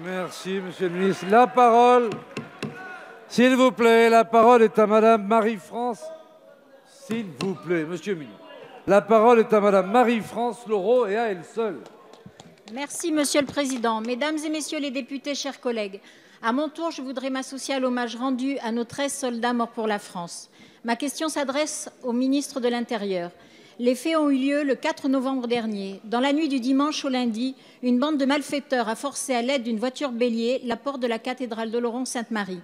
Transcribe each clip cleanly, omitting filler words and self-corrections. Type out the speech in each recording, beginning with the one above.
Merci, Monsieur le ministre. La parole, s'il vous plaît, la parole est à Madame Marie-France. S'il vous plaît, Monsieur le ministre. La parole est à Madame Marie-France Loraux et à elle seule. Merci, Monsieur le Président. Mesdames et Messieurs les députés, chers collègues, à mon tour, je voudrais m'associer à l'hommage rendu à nos 13 soldats morts pour la France. Ma question s'adresse au ministre de l'Intérieur. Les faits ont eu lieu le 4 novembre dernier. Dans la nuit du dimanche au lundi, une bande de malfaiteurs a forcé à l'aide d'une voiture bélier la porte de la cathédrale d'Oloron-Sainte-Marie.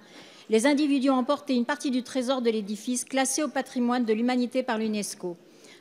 Les individus ont emporté une partie du trésor de l'édifice, classé au patrimoine de l'humanité par l'UNESCO.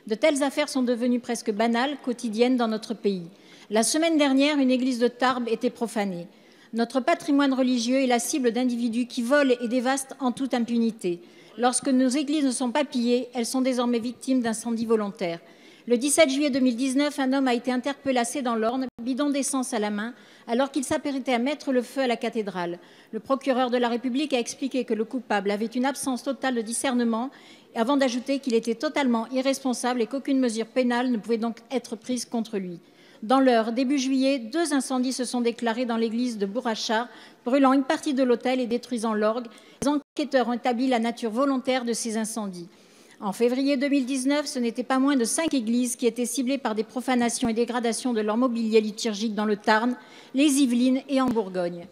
De telles affaires sont devenues presque banales, quotidiennes dans notre pays. La semaine dernière, une église de Tarbes était profanée. Notre patrimoine religieux est la cible d'individus qui volent et dévastent en toute impunité. Lorsque nos églises ne sont pas pillées, elles sont désormais victimes d'incendies volontaires. Le 17 juillet 2019, un homme a été interpellé dans l'Orne, bidon d'essence à la main, alors qu'il s'apprêtait à mettre le feu à la cathédrale. Le procureur de la République a expliqué que le coupable avait une absence totale de discernement, avant d'ajouter qu'il était totalement irresponsable et qu'aucune mesure pénale ne pouvait donc être prise contre lui. Dans l'Eure, début juillet, 2 incendies se sont déclarés dans l'église de Bourrachard, brûlant une partie de l'autel et détruisant l'orgue. Les enquêteurs ont établi la nature volontaire de ces incendies. En février 2019, ce n'était pas moins de 5 églises qui étaient ciblées par des profanations et dégradations de leur mobilier liturgique dans le Tarn, les Yvelines et en Bourgogne.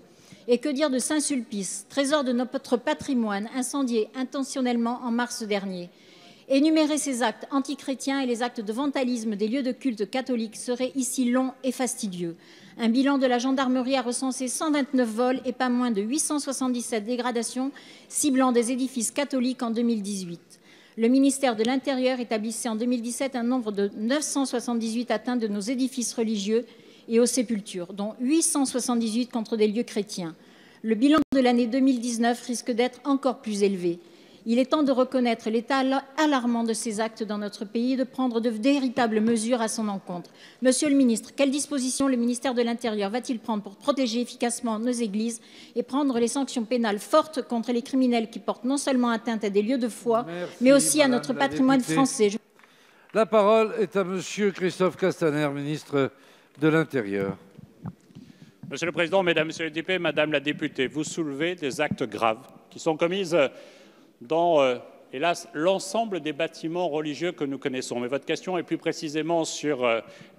Et que dire de Saint-Sulpice, trésor de notre patrimoine, incendié intentionnellement en mars dernier. Énumérer ces actes antichrétiens et les actes de vandalisme des lieux de culte catholiques serait ici long et fastidieux. Un bilan de la gendarmerie a recensé 129 vols et pas moins de 877 dégradations ciblant des édifices catholiques en 2018. Le ministère de l'Intérieur établissait en 2017 un nombre de 978 atteintes de nos édifices religieux et aux sépultures, dont 878 contre des lieux chrétiens. Le bilan de l'année 2019 risque d'être encore plus élevé. Il est temps de reconnaître l'état alarmant de ces actes dans notre pays et de prendre de véritables mesures à son encontre. Monsieur le ministre, quelles dispositions le ministère de l'Intérieur va-t-il prendre pour protéger efficacement nos églises et prendre les sanctions pénales fortes contre les criminels qui portent non seulement atteinte à des lieux de foi, mais aussi à notre patrimoine français? La parole est à Monsieur Christophe Castaner, ministre de l'Intérieur. Monsieur le Président, Mesdames, Messieurs les députés, Madame la députée, vous soulevez des actes graves qui sont commis dans, hélas, l'ensemble des bâtiments religieux que nous connaissons. Mais votre question est plus précisément sur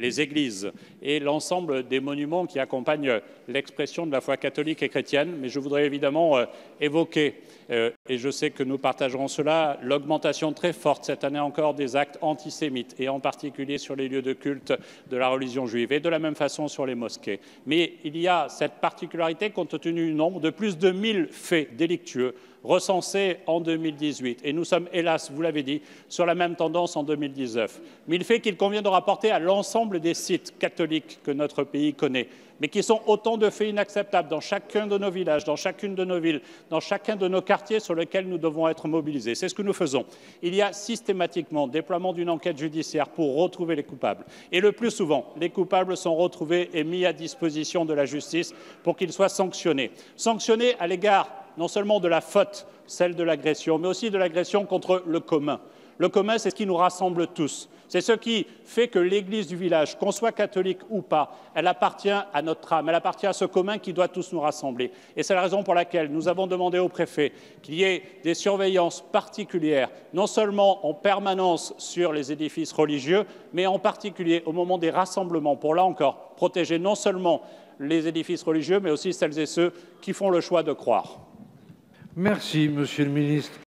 les églises et l'ensemble des monuments qui accompagnent l'expression de la foi catholique et chrétienne. Mais je voudrais évidemment évoquer, et je sais que nous partagerons cela, l'augmentation très forte cette année encore des actes antisémites, et en particulier sur les lieux de culte de la religion juive, et de la même façon sur les mosquées. Mais il y a cette particularité compte tenu du nombre de plus de 1000 faits délictueux recensés en 2018. Et nous sommes, hélas, vous l'avez dit, sur la même tendance en 2019. 1000 faits qu'il convient de rapporter à l'ensemble des sites catholiques que notre pays connaît, mais qui sont autant de faits inacceptables dans chacun de nos villages, dans chacune de nos villes, dans chacun de nos quartiers sur lesquels nous devons être mobilisés. C'est ce que nous faisons. Il y a systématiquement déploiement d'une enquête judiciaire pour retrouver les coupables. Et le plus souvent, les coupables sont retrouvés et mis à disposition de la justice pour qu'ils soient sanctionnés. Sanctionnés à l'égard non seulement de la faute, celle de l'agression, mais aussi de l'agression contre le commun. Le commun, c'est ce qui nous rassemble tous. C'est ce qui fait que l'Église du village, qu'on soit catholique ou pas, elle appartient à notre âme, elle appartient à ce commun qui doit tous nous rassembler. Et c'est la raison pour laquelle nous avons demandé au préfet qu'il y ait des surveillances particulières, non seulement en permanence sur les édifices religieux, mais en particulier au moment des rassemblements, pour là encore protéger non seulement les édifices religieux, mais aussi celles et ceux qui font le choix de croire. Merci, Monsieur le ministre.